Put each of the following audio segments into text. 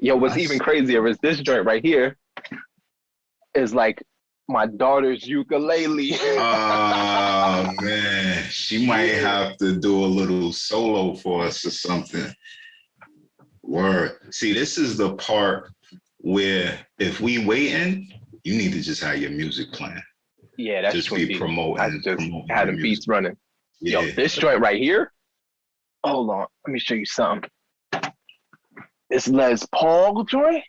Yo, what's even crazier is this joint right here is like my daughter's ukulele. Oh man, she might have to do a little solo for us or something. Word. See, this is the part where if we waiting, you need to just have your music playing. Yeah, that's just be promoting. I just had the beats running. Yeah. Yo, this joint right here. Hold on, let me show you something. This Les Paul joint.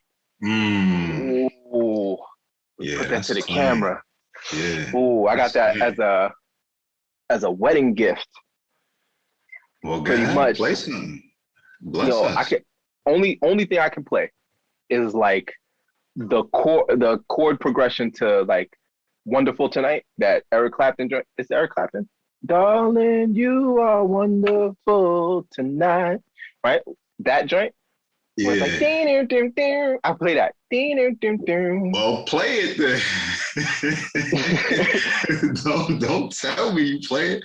Ooh. Yeah, put that to the clean. camera. Yeah. Ooh, I got that clean. as a wedding gift. Well, pretty much. Play something. Bless us. I can only thing I can play is like the chord progression to like "Wonderful Tonight," that Eric Clapton joint. It's Eric Clapton. Darling, you are wonderful tonight. Right? That joint. Yeah. It's like, I play that. Well, play it then. don't tell me you play it.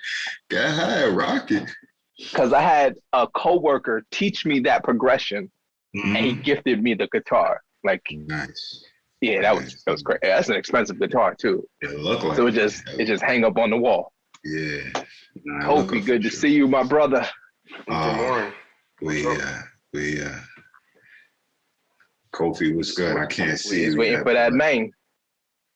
Go ahead, rock it. Because I had a coworker teach me that progression, and he gifted me the guitar. Like, nice. Yeah, that was great. That's an expensive guitar too. It looked like so. It just hang up on the wall. Yeah. Kofi, good to see you, my brother. Good morning. We Kofi was good. I can't see you. He's waiting for that main.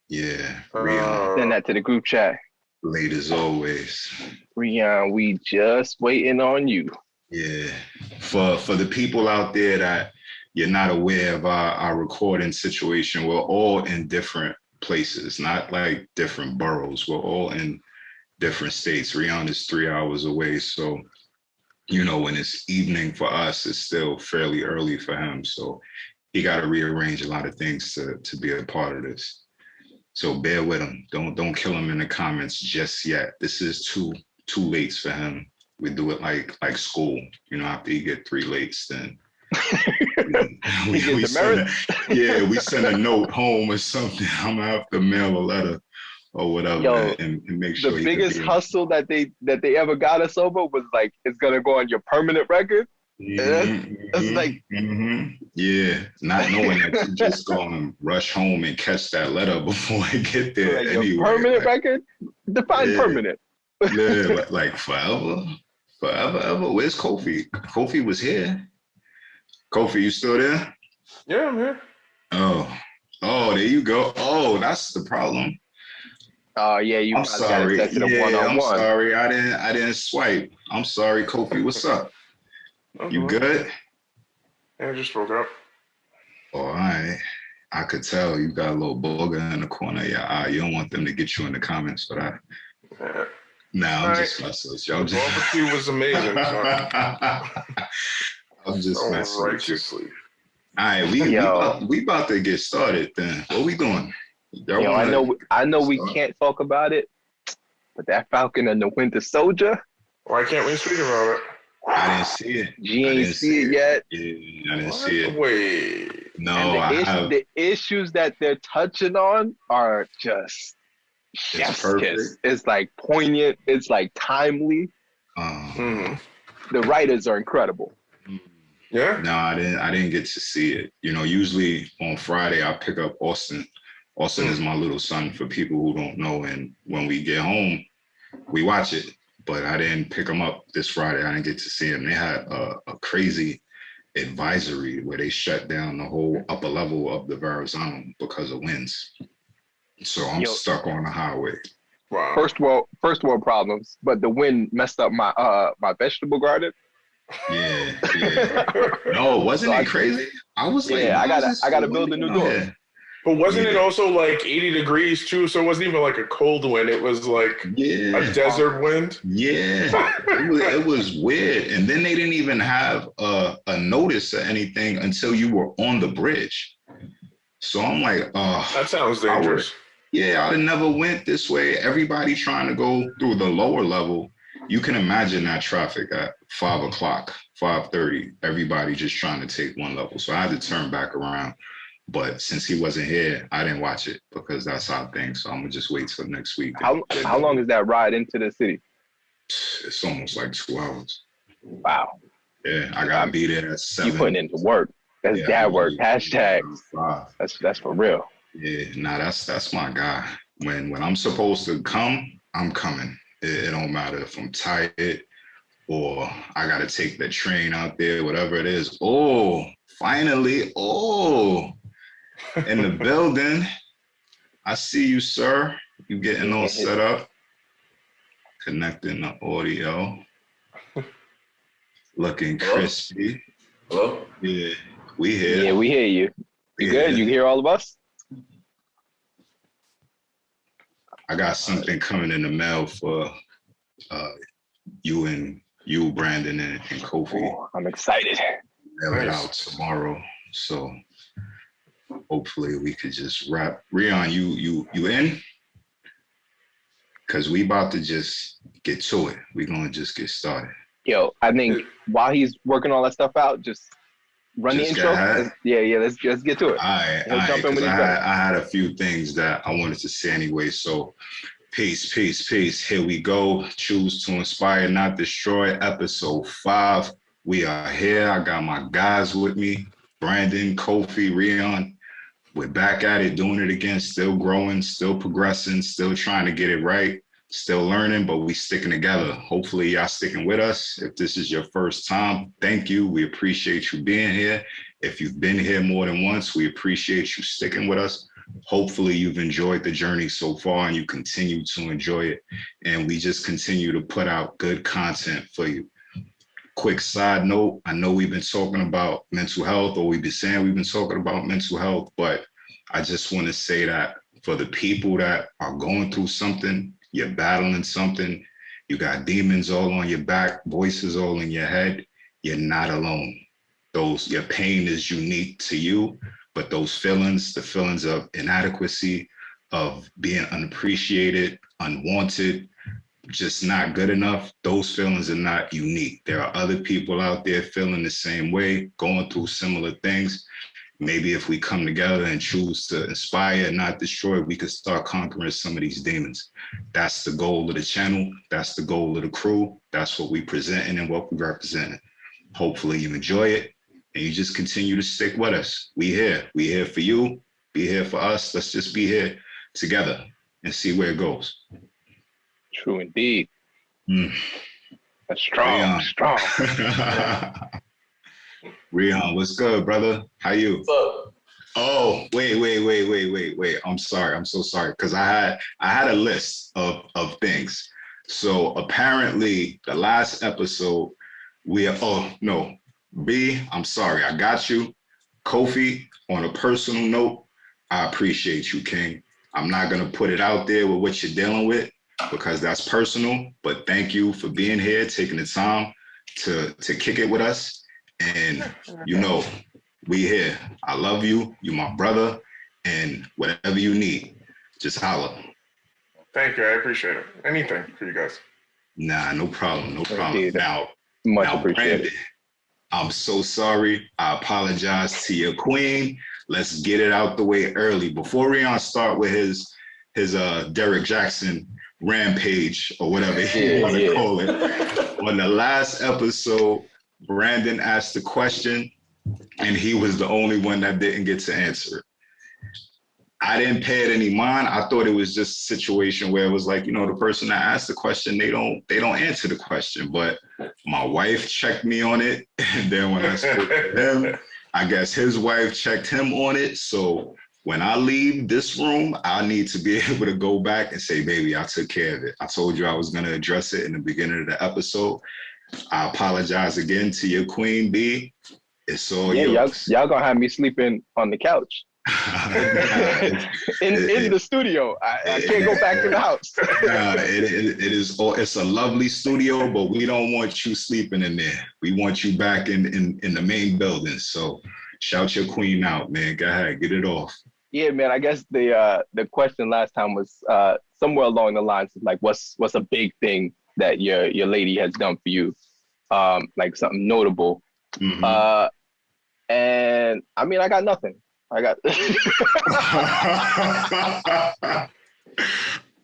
Yeah. Send that to the group chat. Late as always. Rion, we just waiting on you. Yeah. For the people out there that you're not aware of our recording situation, we're all in different places, not like different boroughs. We're all in different states. Rion is 3 hours away. So, when it's evening for us, it's still fairly early for him. So he got to rearrange a lot of things to be a part of this. So bear with him. Don't kill him in the comments just yet. This is too late for him. We do it like school. After you get 3 lates, then we send a note home or something. I'm gonna have to mail a letter or whatever and make sure. The biggest hustle that they ever got us over was like, it's gonna go on your permanent record. It's like, yeah, not knowing that you just gonna rush home and catch that letter before I get there. Like anyway, your permanent record? Define permanent. Yeah, like forever. Where's Kofi? Kofi was here. Kofi, you still there? Yeah, I'm here. Oh, there you go. Oh, that's the problem. Oh yeah, I'm sorry. I'm sorry. I didn't swipe. I'm sorry, Kofi. What's up? You good? Yeah, I just woke up. All right. I could tell you got a little booger in the corner of your eye. You don't want them to get you in the comments for that. Yeah. I'm just messing with you. The barbecue was amazing. I'm just messing righteously. With you. All right, we about to get started then. What we doing? I know we can't talk about it, but that Falcon and the Winter Soldier. Why can't we speak about it? I didn't see it. G ain't see it yet. Yeah, I didn't see it. Wait. No, the issues that they're touching on are just chef's kiss. It's like poignant. It's like timely. The writers are incredible. Yeah. No, I didn't get to see it. Usually on Friday I pick up Austin. Austin is my little son for people who don't know. And when we get home, we watch it. But I didn't pick him up this Friday. I didn't get to see him. They had a crazy advisory where they shut down the whole upper level of the Verrazano because of winds. So I'm stuck on the highway. Wow. First world problems, but the wind messed up my my vegetable garden. Yeah. No, wasn't it crazy? I was like, I gotta build a new door. But wasn't it also like 80 degrees too? So it wasn't even like a cold wind. It was like a desert wind. Yeah, it was weird. And then they didn't even have a notice or anything until you were on the bridge. So I'm like, that sounds dangerous. I'd have never went this way. Everybody trying to go through the lower level. You can imagine that traffic at 5 o'clock, 5:30. Everybody just trying to take one level. So I had to turn back around. But since he wasn't here, I didn't watch it because that's our thing. So I'm gonna just wait till next week. How long is that ride into the city? It's almost like 2 hours. Wow. Yeah, I gotta be there at 7. You putting into work. That's dad work. Hashtag. That's for real. Yeah, nah, that's my guy. When I'm supposed to come, I'm coming. It don't matter if I'm tired or I gotta take the train out there, whatever it is. Oh, finally, in the building. I see you, sir. You getting all set up. Connecting the audio. Looking crispy. Hello? Yeah, we here. Yeah, we hear you. You good? You hear all of us? I got something coming in the mail for you, Brandon, and Kofi. Oh, I'm excited. Mail it out tomorrow. So hopefully we could just wrap. Rion, you in? Because we about to just get to it. We're going to just get started. Yo, I think while he's working all that stuff out, just run the intro. Let's get to it. All right. I had a few things that I wanted to say anyway. So peace. Here we go. Choose to inspire, not destroy. Episode 5. We are here. I got my guys with me. Brandon, Kofi, Rion. We're back at it, doing it again, still growing, still progressing, still trying to get it right, still learning, but we sticking together. Hopefully y'all sticking with us. If this is your first time, thank you. We appreciate you being here. If you've been here more than once, we appreciate you sticking with us. Hopefully you've enjoyed the journey so far and you continue to enjoy it. And we just continue to put out good content for you. Quick side note, I know we've been talking about mental health, or we've been saying we've been talking about mental health, but I just want to say that for the people that are going through something, you're battling something, you got demons all on your back, voices all in your head, you're not alone. Your pain is unique to you, but those feelings, the feelings of inadequacy, of being unappreciated, unwanted, just not good enough, those feelings are not unique. There are other people out there feeling the same way, going through similar things. Maybe if we come together and choose to inspire, not destroy, we could start conquering some of these demons. That's the goal of the channel. That's the goal of the crew. That's what we presenting and what we representing. Hopefully you enjoy it and you just continue to stick with us. We here. We here for you. Be here for us. Let's just be here together and see where it goes. True indeed. That's strong. Rion, what's good, brother? How you? What's up? Oh, wait. I'm sorry. I'm so sorry. Because I had a list of things. So apparently the last episode, B, I'm sorry. I got you. Kofi, on a personal note, I appreciate you, King. I'm not going to put it out there with what you're dealing with, because that's personal, but thank you for being here, taking the time to kick it with us. And we here. I love you. You my brother, and whatever you need, just holler. Thank you. I appreciate it. Anything for you guys. Nah, no problem. No problem. Indeed. Now, Brandon, I'm so sorry. I apologize to your queen. Let's get it out the way early before Rion start with his Derek Jackson rampage or whatever you want to call it. On the last episode, Brandon asked the question and he was the only one that didn't get to answer it. I didn't pay it any mind. I thought it was just a situation where it was like, the person that asked the question, they don't answer the question. But my wife checked me on it. And then when I spoke to him, I guess his wife checked him on it. So when I leave this room, I need to be able to go back and say, baby, I took care of it. I told you I was going to address it in the beginning of the episode. I apologize again to your queen, B. It's all yours. Y'all going to have me sleeping on the couch. in the studio. I can't go back to the house. It's a lovely studio, but we don't want you sleeping in there. We want you back in the main building. So shout your queen out, man. Go ahead, get it off. Yeah, man. I guess the question last time was somewhere along the lines of like, what's a big thing that your lady has done for you, like something notable. Mm-hmm. And I mean, I got nothing. I got.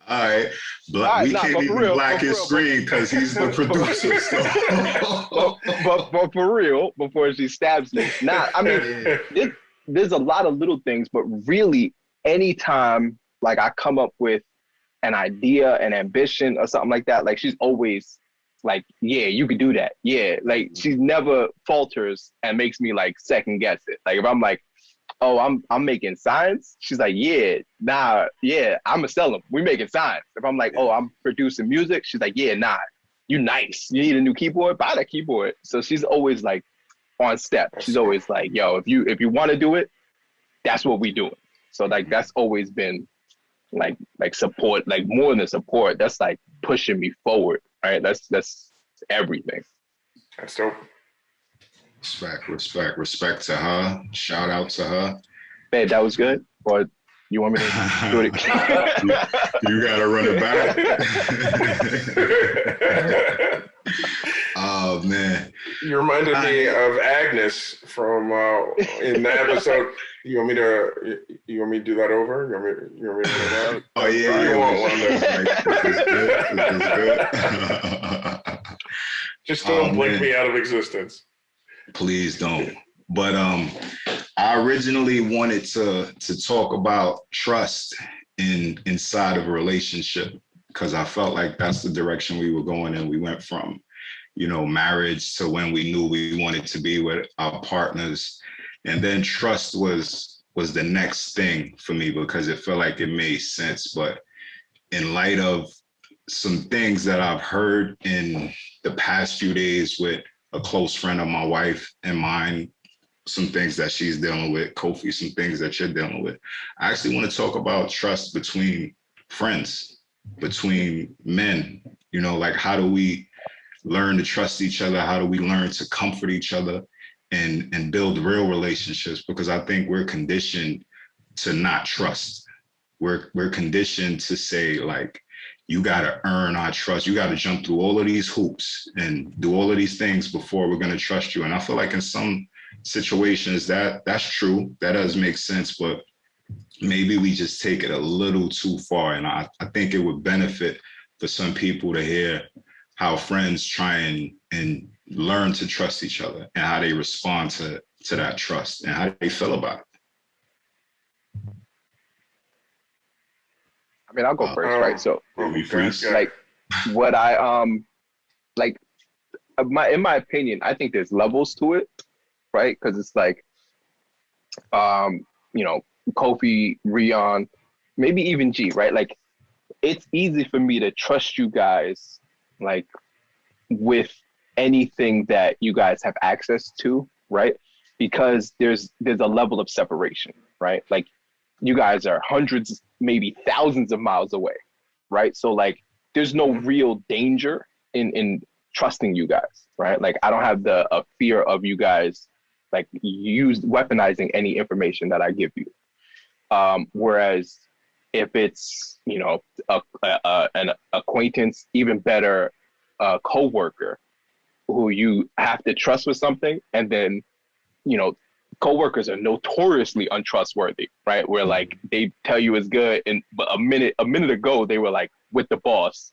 All right, we can't even black his screen because he's the producer. So. but for real, before she stabs you, I mean, there's a lot of little things, but really, anytime like I come up with an idea, an ambition, or something like that, like she's always like, yeah, you could do that. Yeah, like she never falters and makes me like second guess it. Like if I'm like, oh, I'm making signs. She's like, yeah, nah, yeah, I'ma sell them. We making signs. If I'm like, oh, I'm producing music, she's like, yeah, nah, you nice. You need a new keyboard, buy that keyboard. So she's always like on step. She's always like, yo, if you want to do it, that's what we doing. So like that's always been like support, like more than support. That's like pushing me forward, right? That's everything. That's dope. Respect to her. Shout out to her. Babe, that was good. Or you want me to do it again? You gotta run it back. Oh man. You reminded me of Agnes from in the episode. You want me to do that over? You want me to do that? Oh yeah, you want one of those. Just don't blink me out of existence. Please don't. But I originally wanted to talk about trust inside of a relationship because I felt like that's the direction we were going in. We went from, marriage to when we knew we wanted to be with our partners. And then trust was the next thing for me because it felt like it made sense. But in light of some things that I've heard in the past few days with a close friend of my wife and mine, some things that she's dealing with, Kofi, some things that you're dealing with. I actually want to talk about trust between friends, between men, like how do we learn to trust each other? How do we learn to comfort each other and build real relationships? Because I think we're conditioned to not trust. We're conditioned to say like, you got to earn our trust. You got to jump through all of these hoops and do all of these things before we're going to trust you. And I feel like in some situations that's true. That does make sense, but maybe we just take it a little too far. And I think it would benefit for some people to hear how friends try and learn to trust each other and how they respond to that trust and how they feel about it. I mean, I'll go first, right? So, like, what I like, in my opinion, I think there's levels to it, right? Because it's like, Kofi, Rion, maybe even G, right? Like, it's easy for me to trust you guys, like, with anything that you guys have access to, right? Because there's a level of separation, right? Like, you guys are hundreds, maybe thousands of miles away, right? So like, there's no real danger in trusting you guys, right? Like, I don't have a fear of you guys like weaponizing any information that I give you. Whereas if it's an acquaintance, even better, a coworker who you have to trust with something, and then coworkers are notoriously untrustworthy, right? Where like they tell you it's good, but a minute ago they were like with the boss,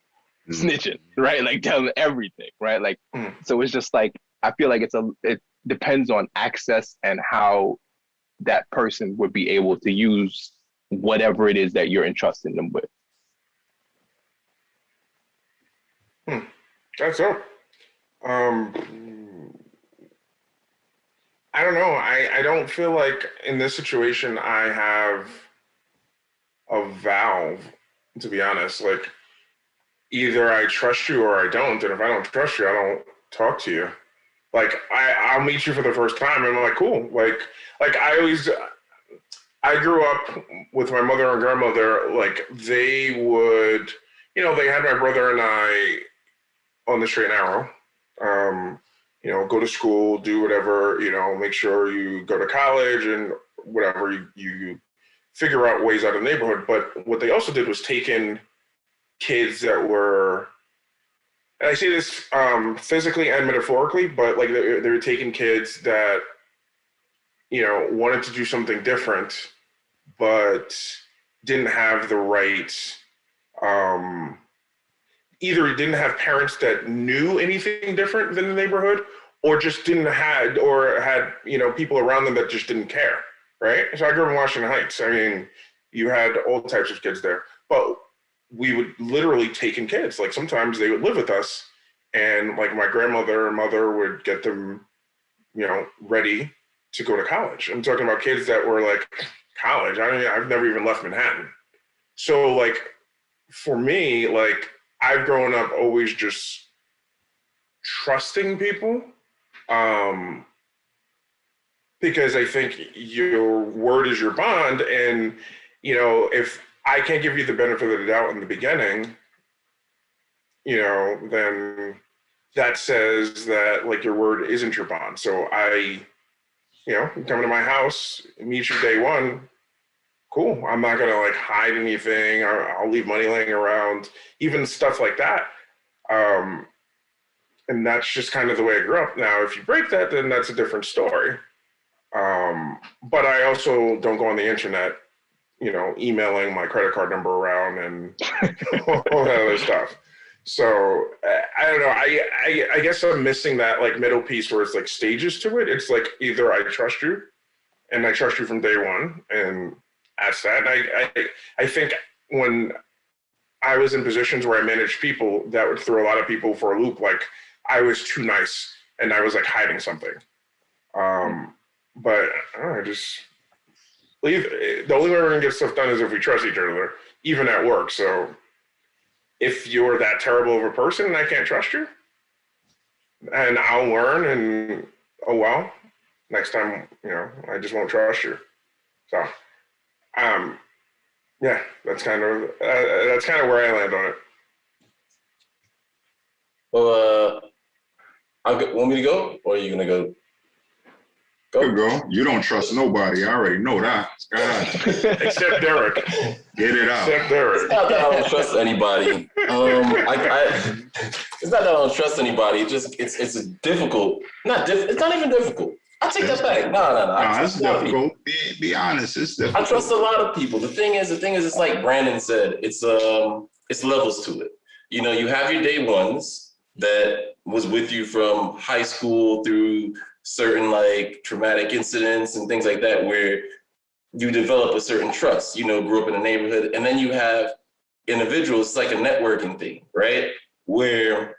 snitching, right? Like telling everything, right? Like so it's just like I feel like it depends on access and how that person would be able to use whatever it is that you're entrusting them with. That's up. I don't know. I don't feel like in this situation I have a valve, to be honest. Like, either I trust you or I don't. And if I don't trust you, I don't talk to you. Like, I'll meet you for the first time and I'm like, cool. Like I grew up with my mother and grandmother. Like, they would, they had my brother and I on the straight and narrow. Go to school, do whatever, make sure you go to college and whatever, you figure out ways out of the neighborhood. But what they also did was take in kids that were, and I say this physically and metaphorically, but like they were taking kids that, wanted to do something different, but didn't have the right either didn't have parents that knew anything different than the neighborhood, or just didn't had, or had, you know, people around them that just didn't care, right? So I grew up in Washington Heights. I mean, you had all types of kids there, but we would literally take in kids. Like sometimes they would live with us, and like my grandmother and mother would get them, you know, ready to go to college. I'm talking about kids that were like college. I mean, I've never even left Manhattan. So like for me, like I've grown up always just trusting people, because I think your word is your bond. And, you know, if I can't give you the benefit of the doubt in the beginning, you know, then that says that like your word isn't your bond. So I, you know, come to my house, meet you day one, cool. I'm not gonna like hide anything. I'll leave money laying around, even stuff like that. And that's just kind of the way I grew up. Now, if you break that, then that's a different story. But I also don't go on the internet, you know, emailing my credit card number around and all that other stuff. So I don't know. I guess I'm missing that like middle piece where it's like stages to it. It's like either I trust you, and I trust you from day one, and that's that. I think when I was in positions where I managed people, that would throw a lot of people for a loop. Like I was too nice, and I was like hiding something. But I don't know, just leave. The only way we're gonna get stuff done is if we trust each other, even at work. So if you're that terrible of a person and I can't trust you, and I'll learn, and oh well, next time, you know, I just won't trust you. So, yeah, that's kind of where I land on it. Well, want me to go, or are you gonna go? Go. You don't trust nobody. I already know that. Except Derek. Get it out. Except Derek. It's not that I don't trust anybody. It's not that I don't trust anybody. It's a difficult. It's not even difficult. I take that back. No. It's difficult. Be honest. It's difficult. I trust a lot of people. The thing is, it's like Brandon said. It's levels to it. You know, you have your day ones that was with you from high school through certain like traumatic incidents and things like that, where you develop a certain trust, you know, grew up in a neighborhood. And then you have individuals, it's like a networking thing, right? Where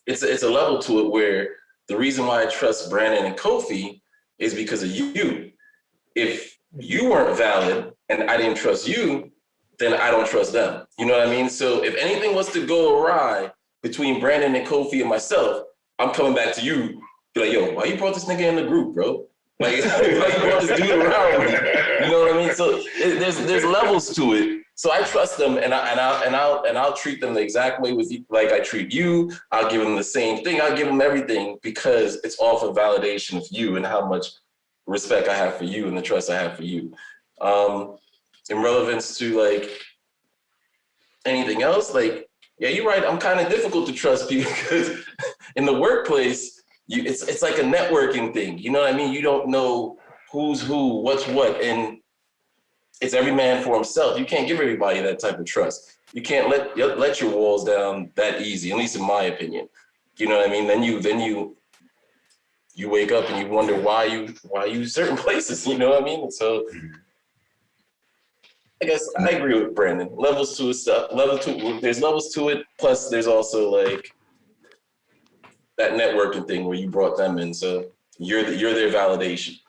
it's a level to it where the reason why I trust Brandon and Kofi is because of you. If you weren't valid and I didn't trust you, then I don't trust them. You know what I mean? So if anything was to go awry between Brandon and Kofi and myself, I'm coming back to you. Be like, yo, why you brought this nigga in the group, bro? Like, why you brought this dude around me? You know what I mean? So there's levels to it. So I trust them, and I'll treat them the exact way with you, like I treat you. I'll give them the same thing. I'll give them everything because it's all for validation of you and how much respect I have for you and the trust I have for you. In relevance to like anything else, like, yeah, you're right. I'm kind of difficult to trust people because in the workplace, it's like a networking thing. You know what I mean? You don't know who's who, what's what, and it's every man for himself. You can't give everybody that type of trust. You can't let your walls down that easy, at least in my opinion. You know what I mean? Then you wake up and you wonder why you certain places. You know what I mean? So I guess I agree with Brandon. Levels to stuff. There's levels to it. Plus, there's also like that networking thing where you brought them in, so you're their validation.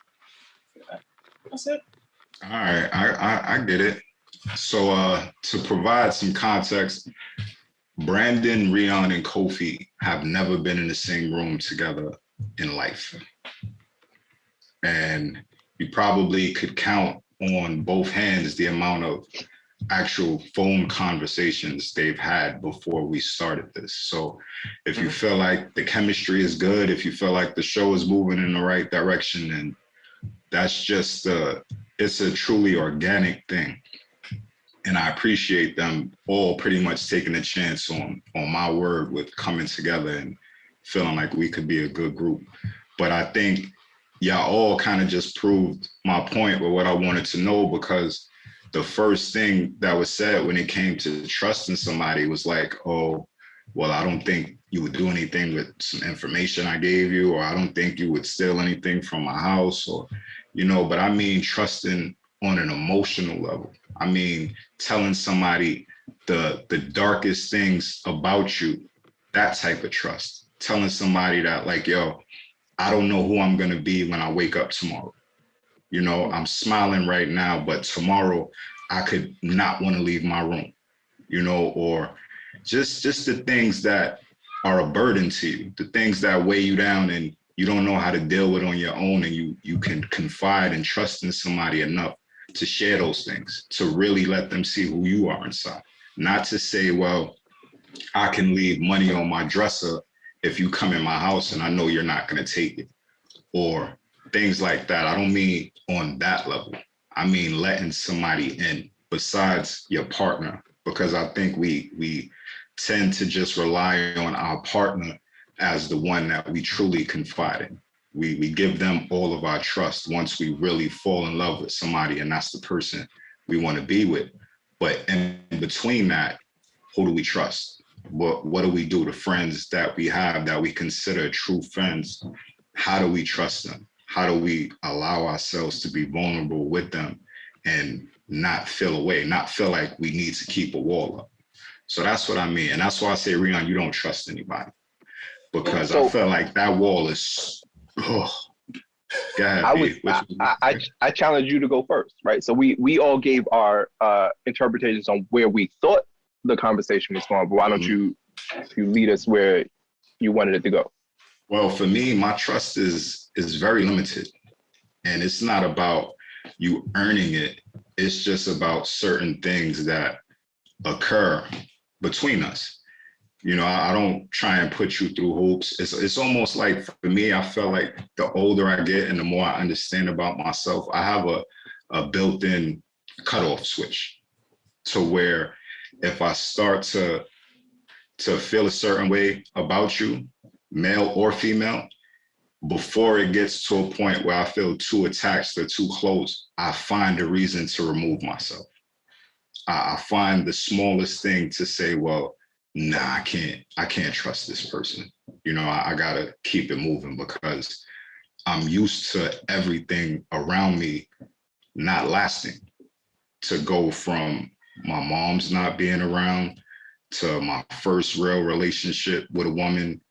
That's it. All right, I get it. So to provide some context, Brandon, Rion, and Kofi have never been in the same room together in life. And you probably could count on both hands the amount of actual phone conversations they've had before we started this. So if you feel like the chemistry is good, if you feel like the show is moving in the right direction, and that's just it's a truly organic thing. And I appreciate them all pretty much taking a chance on my word with coming together and feeling like we could be a good group. But I think y'all all kind of just proved my point with what I wanted to know, because the first thing that was said when it came to trusting somebody was like, oh, well, I don't think you would do anything with some information I gave you, or I don't think you would steal anything from my house, or, but I mean, trusting on an emotional level. I mean, telling somebody the darkest things about you, that type of trust. Telling somebody that like, yo, I don't know who I'm going to be when I wake up tomorrow. I'm smiling right now, but tomorrow I could not want to leave my room, or just the things that are a burden to you, the things that weigh you down and you don't know how to deal with on your own, and you can confide and trust in somebody enough to share those things, to really let them see who you are inside. Not to say, well, I can leave money on my dresser if you come in my house and I know you're not going to take it, or things like that. I don't mean on that level. I mean letting somebody in besides your partner, because I think we tend to just rely on our partner as the one that we truly confide in. We give them all of our trust once we really fall in love with somebody, and that's the person we want to be with. But in between that, who do we trust? What do we do? The friends that we have that we consider true friends, how do we trust them? How do we allow ourselves to be vulnerable with them and not feel away, not feel like we need to keep a wall up? So that's what I mean. And that's why I say, Rion, you don't trust anybody. Because I feel like that wall is, go ahead, I challenge you to go first, right? So we all gave our interpretations on where we thought the conversation was going, but why don't you lead us where you wanted it to go? Well, for me, my trust is very limited. And it's not about you earning it. It's just about certain things that occur between us. I don't try and put you through hoops. It's almost like, for me, I feel like the older I get and the more I understand about myself, I have a built-in cutoff switch to where if I start to feel a certain way about you, male or female, before it gets to a point where I feel too attached or too close, I find a reason to remove myself. I find the smallest thing to say, well, nah, I can't trust this person. I gotta keep it moving because I'm used to everything around me not lasting. To go from my mom's not being around to my first real relationship with a woman,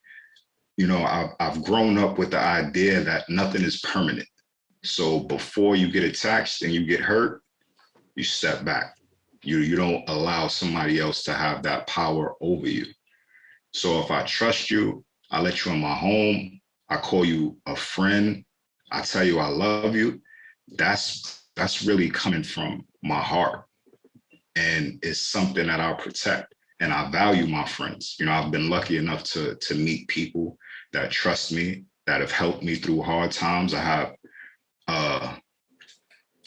I've grown up with the idea that nothing is permanent. So before you get attached and you get hurt, you step back. You don't allow somebody else to have that power over you. So if I trust you, I let you in my home, I call you a friend, I tell you I love you, that's really coming from my heart. And it's something that I'll protect. And I value my friends. I've been lucky enough to meet people that trust me, that have helped me through hard times. I have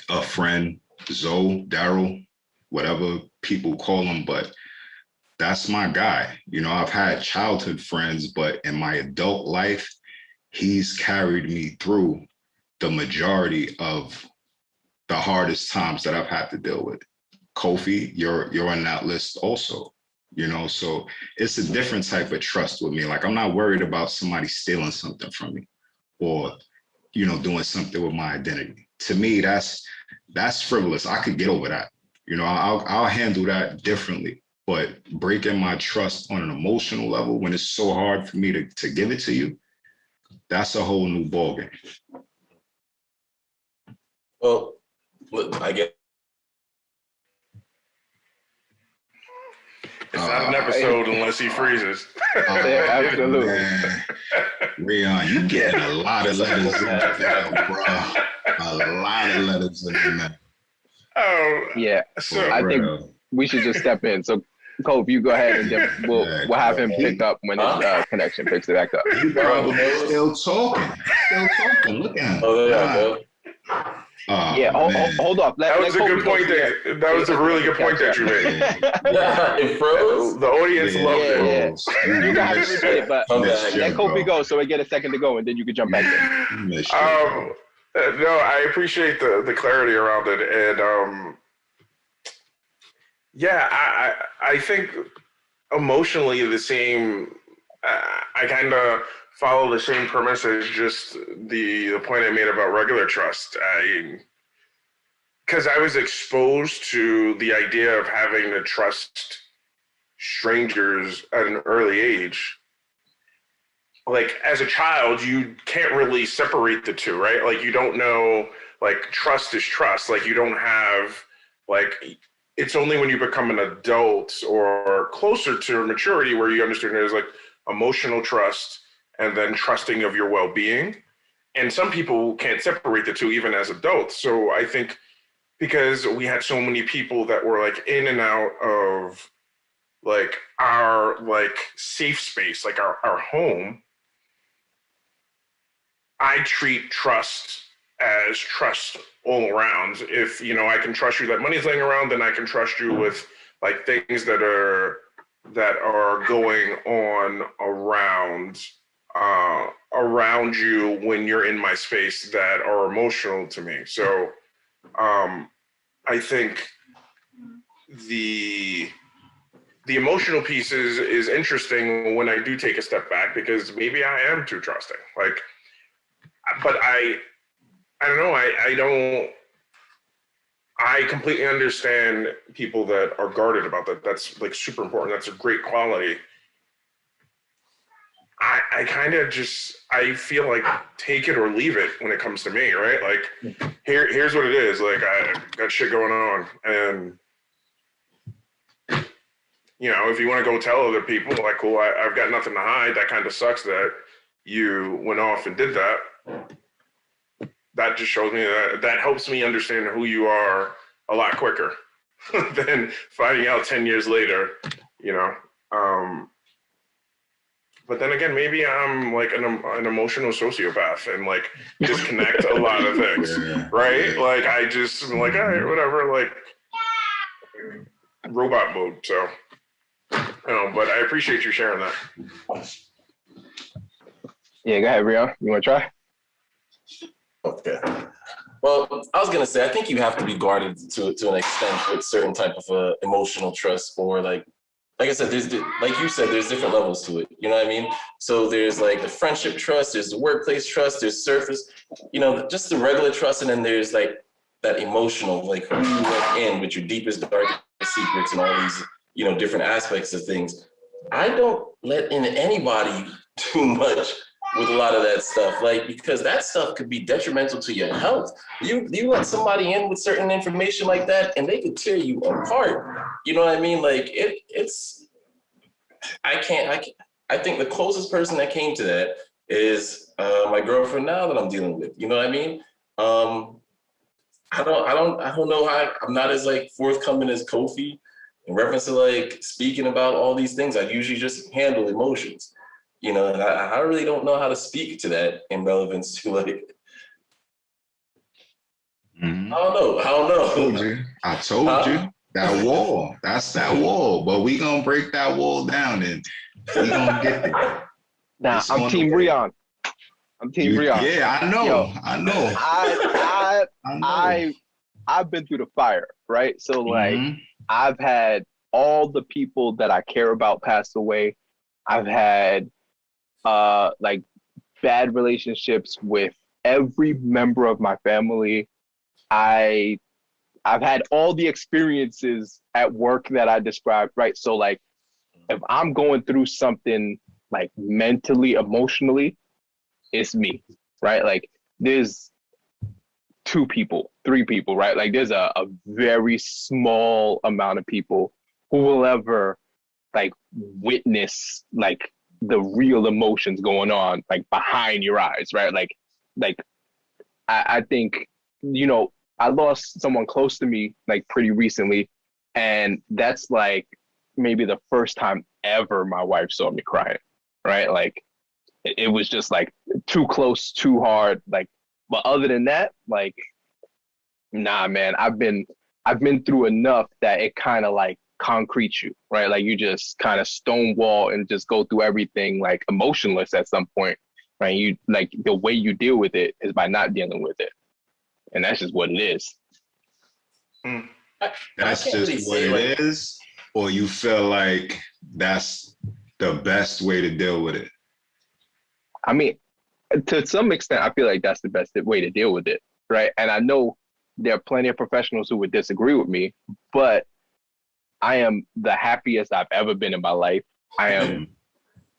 a friend, Zoe, Daryl, whatever people call him, but that's my guy. I've had childhood friends, but in my adult life, he's carried me through the majority of the hardest times that I've had to deal with. Kofi, you're on that list also. So it's a different type of trust with me. Like, I'm not worried about somebody stealing something from me or, doing something with my identity. To me, that's frivolous. I could get over that. I'll handle that differently. But breaking my trust on an emotional level when it's so hard for me to give it to you, that's a whole new ballgame. Well, look, I get. It's not an episode unless he freezes. Absolutely. Rion, you getting a lot of letters in there, bro. A lot of letters in there. Oh, yeah. So I think we should just step in. So, Kobe, you go ahead and then we'll have him pick up when his connection picks it back up. Still talking. Look at him. Oh, yeah. Hold up. That was a good point. That was a really good point that you made. It froze. The audience loved it. Yeah. You got to repeat it, but let Kobe go so we get a second to go, and then you can jump back in. No, I appreciate the clarity around it, and Yeah, I think emotionally the same. I kind of follow the same premise as just the point I made about regular trust. Because I was exposed to the idea of having to trust strangers at an early age. Like as a child, you can't really separate the two, right? Like you don't know, like trust is trust. Like you don't have, like, it's only when you become an adult or closer to maturity where you understand there's like emotional trust and then trusting of your well-being. And some people can't separate the two even as adults. So I think because we had so many people that were like in and out of like our like safe space, like our home, I treat trust as trust all around. If I can trust you that money's laying around, then I can trust you with like things that are going on around you when you're in my space that are emotional to me. So I think the emotional piece is interesting when I do take a step back because maybe I am too trusting. Like, but I don't know. I completely understand people that are guarded about that. That's like super important. That's a great quality. I kind of just, I feel like take it or leave it when it comes to me, right? Like here's what it is. Like I got shit going on, and if you want to go tell other people, like, cool, I've got nothing to hide. That kind of sucks that you went off and did that. That just shows me that helps me understand who you are a lot quicker than finding out 10 years later, but then again, maybe I'm like an emotional sociopath and like disconnect a lot of things, right? Like I just am like, all right, whatever, like robot mode. So, but I appreciate you sharing that. Yeah, go ahead, Rion. You want to try? Okay. Well, I was gonna say I think you have to be guarded to an extent with certain type of emotional trust, or like I said, like you said, there's different levels to it. You know what I mean? So there's like the friendship trust, there's the workplace trust, there's surface, just the regular trust, and then there's like that emotional, like who you went in with your deepest, darkest secrets and all these, different aspects of things. I don't let in anybody too much with a lot of that stuff, like, because that stuff could be detrimental to your health. You let somebody in with certain information like that, and they could tear you apart. You know what I mean? Like I think the closest person that came to that is my girlfriend now that I'm dealing with. You know what I mean? I don't know how I'm not as like forthcoming as Kofi in reference to like speaking about all these things. I usually just handle emotions. And I really don't know how to speak to that in relevance to like, I don't know. I told you that wall. That's that wall. But we gonna break that wall down and we gonna get there. Nah, I'm Team Rion. Rion. Yeah, I know. Yo, I know. I've been through the fire, right? So like I've had all the people that I care about pass away. I've had like bad relationships with every member of my family. I've had all the experiences at work that I described, right? So like if I'm going through something like mentally, emotionally, it's me, right? Like there's 2 people, 3 people, right? Like there's a very small amount of people who will ever like witness like the real emotions going on like behind your eyes, right? Like I think, I lost someone close to me like pretty recently, and that's like maybe the first time ever my wife saw me crying, right? Like it was just like too close, too hard. Like, but other than that, like, nah, man, I've been through enough that it kind of like concrete you, right? Like you just kind of stonewall and just go through everything like emotionless at some point, right? You like the way you deal with it is by not dealing with it. And that's just what it is. that's can't really just what say, it is, or you feel like that's the best way to deal with it? I mean, to some extent, I feel like that's the best way to deal with it, right? And I know there are plenty of professionals who would disagree with me, but I am the happiest I've ever been in my life. I am,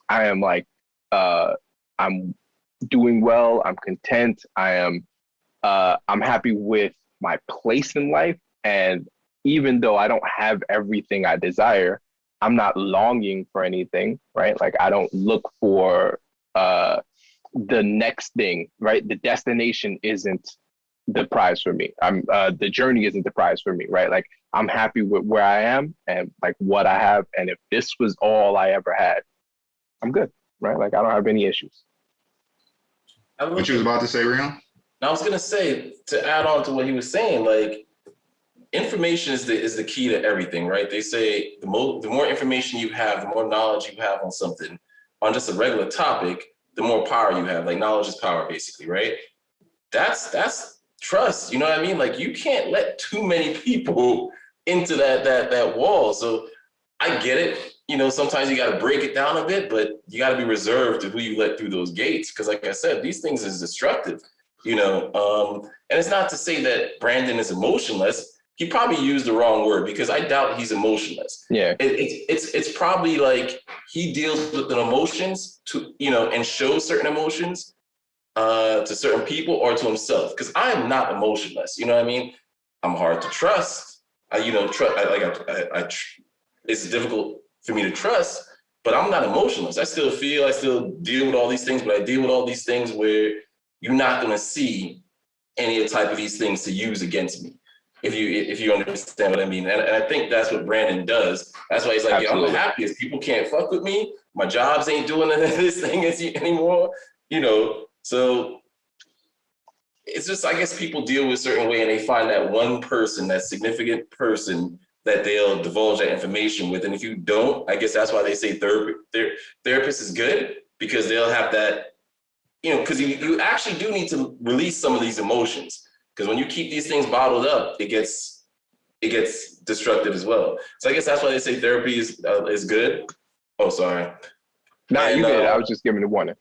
I am like, I'm doing well. I'm content. I'm happy with my place in life. And even though I don't have everything I desire, I'm not longing for anything, right? Like I don't look for the next thing, right? The destination isn't the prize for me. The journey isn't the prize for me, right? Like I'm happy with where I am and like what I have. And if this was all I ever had, I'm good, right? Like I don't have any issues. What you was about to say, Rion? I was gonna say, to add on to what he was saying, like information is the key to everything, right? They say the more information you have, the more knowledge you have on something, on just a regular topic, the more power you have. Like knowledge is power, basically, right? That's trust. You know what I mean? Like you can't let too many people into that wall. So I get it. You know, sometimes you got to break it down a bit, but you got to be reserved to who you let through those gates. Because, like I said, these things is destructive. You know, and it's not to say that Brandon is emotionless. He probably used the wrong word because I doubt he's emotionless. Yeah, it's probably like he deals with the emotions to, you know, and shows certain emotions to certain people or to himself. Because I'm not emotionless. You know what I mean? I'm hard to trust. It's difficult for me to trust, but I'm not emotionless. I still feel, I still deal with all these things, but I deal with all these things where you're not going to see any type of these things to use against me, if you understand what I mean. And I think that's what Brandon does. That's why he's like, yeah, I'm the happiest. People can't fuck with me. My jobs ain't doing this thing anymore, you know. So it's just, I guess people deal with a certain way and they find that one person, that significant person that they'll divulge that information with. And if you don't, I guess that's why they say therapist is good, because they'll have that, you know, because you actually do need to release some of these emotions. Because when you keep these things bottled up, it gets destructive as well. So I guess that's why they say therapy is good. Oh, sorry. Nah, you good. I was just giving a warning.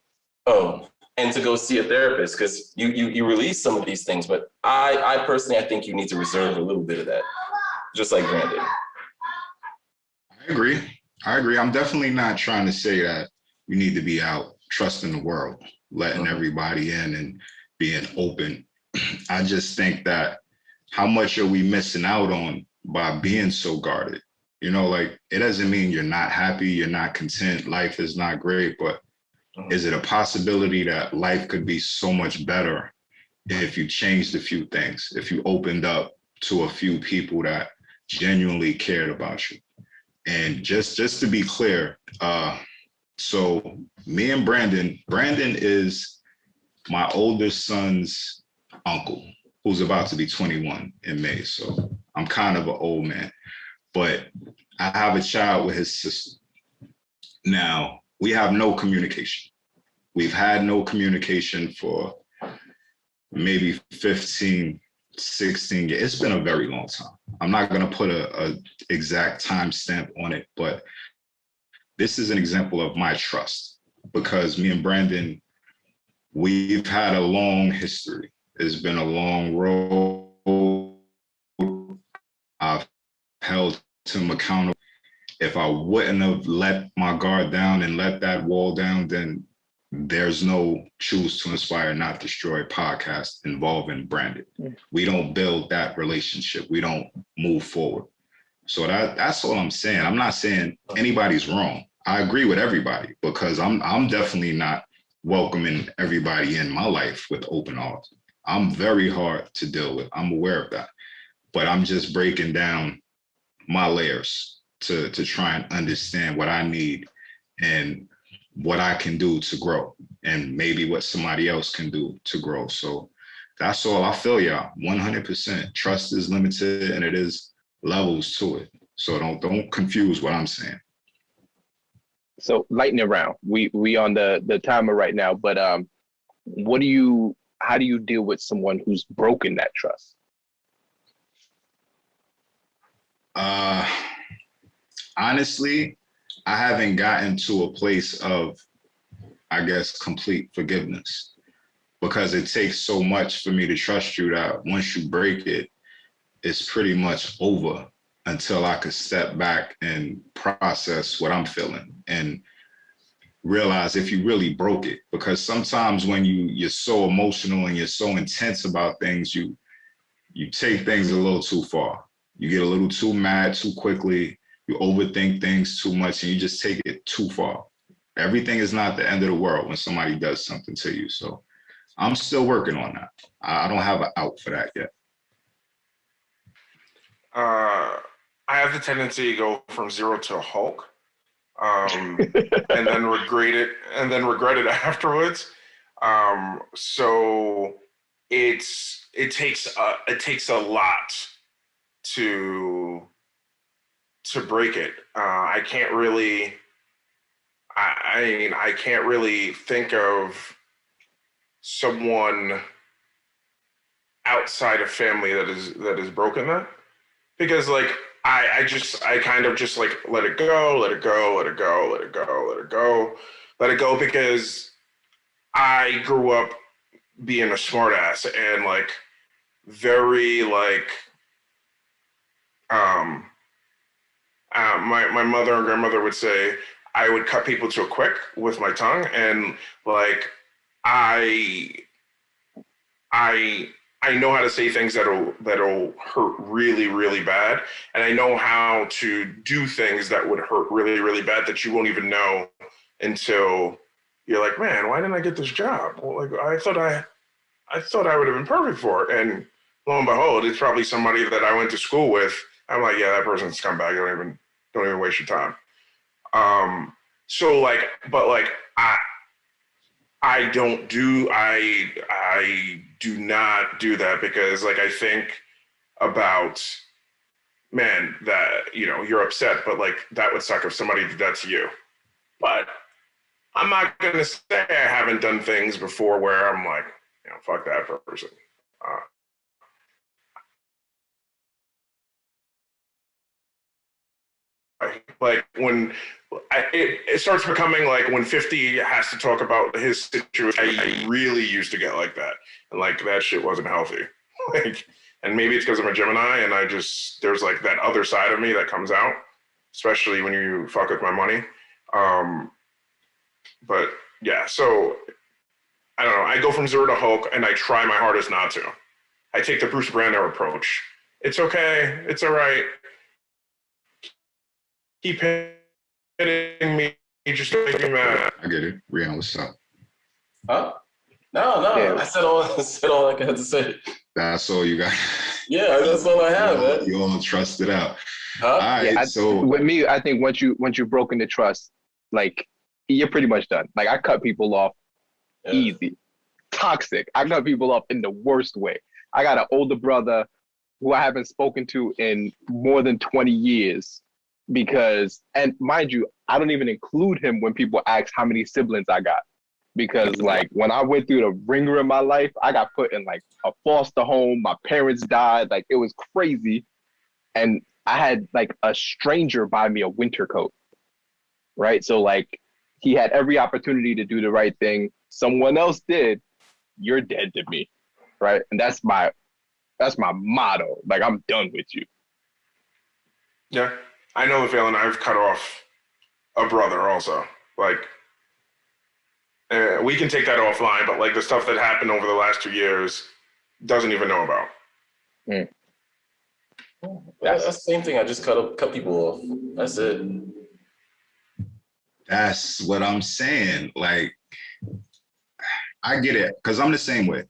Oh, and to go see a therapist, because you release some of these things. But I personally, I think you need to reserve a little bit of that, just like Brandon. I agree. I'm definitely not trying to say that you need to be out trusting the world, letting everybody in and being open. I just think that how much are we missing out on by being so guarded? You know, like it doesn't mean you're not happy, you're not content, life is not great, but is it a possibility that life could be so much better if you changed a few things, if you opened up to a few people that genuinely cared about you? And just to be clear, so me and Brandon is my oldest son's uncle, who's about to be 21 in May. So I'm kind of an old man, but I have a child with his sister. Now, we have no communication. We've had no communication for maybe 15, 16 years. It's been a very long time. I'm not going to put a exact timestamp on it, but this is an example of my trust, because me and Brandon, we've had a long history. It's been a long road. I've held him accountable. If I wouldn't have let my guard down and let that wall down, then there's no Choose to Inspire, Not Destroy podcast involving Brandon. We don't build that relationship. We don't move forward. So that's all I'm saying. I'm not saying anybody's wrong. I agree with everybody, because I'm definitely not welcoming everybody in my life with open arms. I'm very hard to deal with. I'm aware of that. But I'm just breaking down my layers to try and understand what I need and what I can do to grow, and maybe what somebody else can do to grow. So that's all. I feel y'all 100%. Trust is limited and it is levels to it. So don't confuse what I'm saying. So lightning round. We on the timer right now, but how do you deal with someone who's broken that trust? Honestly, I haven't gotten to a place of, I guess, complete forgiveness, because it takes so much for me to trust you that once you break it, it's pretty much over until I could step back and process what I'm feeling and realize if you really broke it. Because sometimes when you're so emotional and you're so intense about things, you take things a little too far. You get a little too mad too quickly. You overthink things too much and you just take it too far. Everything is not the end of the world when somebody does something to you. So I'm still working on that. I don't have an out for that yet. I have the tendency to go from zero to Hulk, and then regret it afterwards. So it takes a lot to break it. I can't really. I can't really think of someone outside of family that is broken that, because like I kind of just like let it go, because I grew up being a smart ass and like very like my mother and grandmother would say I would cut people too quick with my tongue, and like I know how to say things that'll hurt really, really bad, and I know how to do things that would hurt really, really bad that you won't even know until you're like, man, why didn't I get this job? Well, like I thought I would have been perfect for it, and lo and behold, it's probably somebody that I went to school with. I'm like, yeah, that person's a scumbag. Don't even waste your time. So like, but like I do not do that, because like I think about, man, that, you know, you're upset, but like that would suck if somebody did that to you. But I'm not gonna say I haven't done things before where I'm like, you know, fuck that person. Like when it starts becoming like when 50 has to talk about his situation, I really used to get like that, and like that shit wasn't healthy. Like, and maybe it's because I'm a Gemini and there's like that other side of me that comes out, especially when you fuck with my money. But yeah, so I don't know. I go from zero to Hulk, and I try my hardest not to. I take the Bruce Banner approach. It's okay. It's all right. Keep hitting me, just make me mad. I get it. Rihanna, what's up? Huh? No. Yeah. I said all I had to say. That's all you got. Yeah, that's all I have, man. You all trust it out. Huh? All right, yeah, so with me, I think once you've broken the trust, like you're pretty much done. Like I cut people off easy. Toxic. I cut people off in the worst way. I got an older brother who I haven't spoken to in more than 20 years. Because, and mind you, I don't even include him when people ask how many siblings I got. Because like when I went through the ringer in my life, I got put in like a foster home. My parents died. Like it was crazy. And I had like a stranger buy me a winter coat. Right. So like he had every opportunity to do the right thing. Someone else did. You're dead to me. Right. And that's my motto. Like I'm done with you. Yeah. I know the feeling. I've cut off a brother also. Like, we can take that offline, but like the stuff that happened over the last 2 years, doesn't even know about. That's the same thing. I just cut people off. That's it. That's what I'm saying. Like, I get it, because I'm the same way.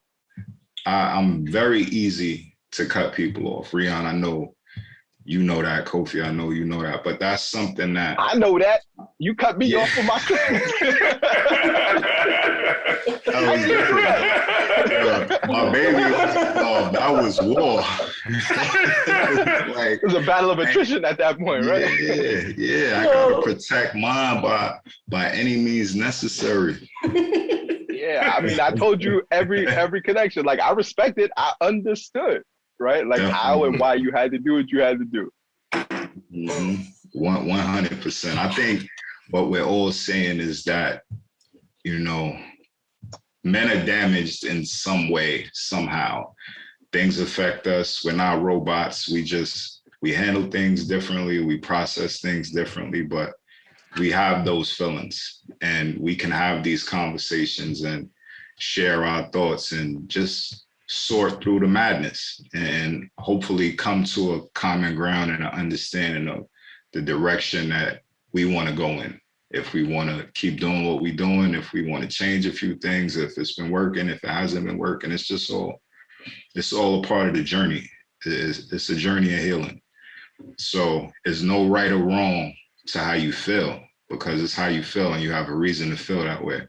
I'm very easy to cut people off. Rihanna, I know you know that. Kofi, I know you know that. But that's something that I know that. You cut me off for my my baby, that was war. Like, it was a battle of attrition at that point, right? Yeah. I gotta protect mine by any means necessary. Yeah, I mean, I told you every connection. Like, I respected, I understood, right? Like how and why you had to do what you had to do. Mhm. 100%. I think what we're all saying is that, you know, men are damaged in some way, somehow. Things affect us. We're not robots. We handle things differently. We process things differently, but we have those feelings and we can have these conversations and share our thoughts and just sort through the madness and hopefully come to a common ground and an understanding of the direction that we want to go in. If we want to keep doing what we're doing, if we want to change a few things, if it's been working, if it hasn't been working, it's all a part of the journey. It's a journey of healing. So there's no right or wrong to how you feel, because it's how you feel and you have a reason to feel that way.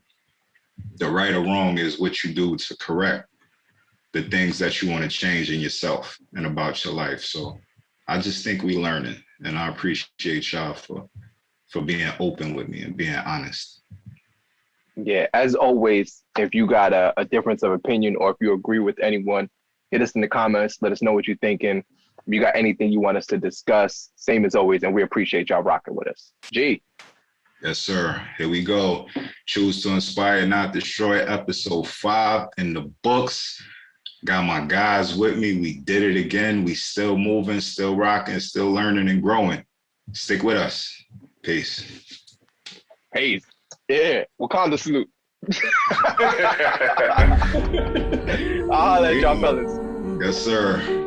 The right or wrong is what you do to correct the things that you want to change in yourself and about your life. So I just think we learning, and I appreciate y'all for being open with me and being honest. Yeah, as always, if you got a difference of opinion or if you agree with anyone, hit us in the comments. Let us know what you're thinking. If you got anything you want us to discuss, same as always, and we appreciate y'all rocking with us. G. Yes, sir. Here we go. Choose to Inspire, Not Destroy, episode 5 in the books. Got my guys with me. We did it again. We still moving, still rocking, still learning and growing. Stick with us. Peace. Peace. Yeah, Wakanda salute. I'll let y'all fellas. Yes, sir.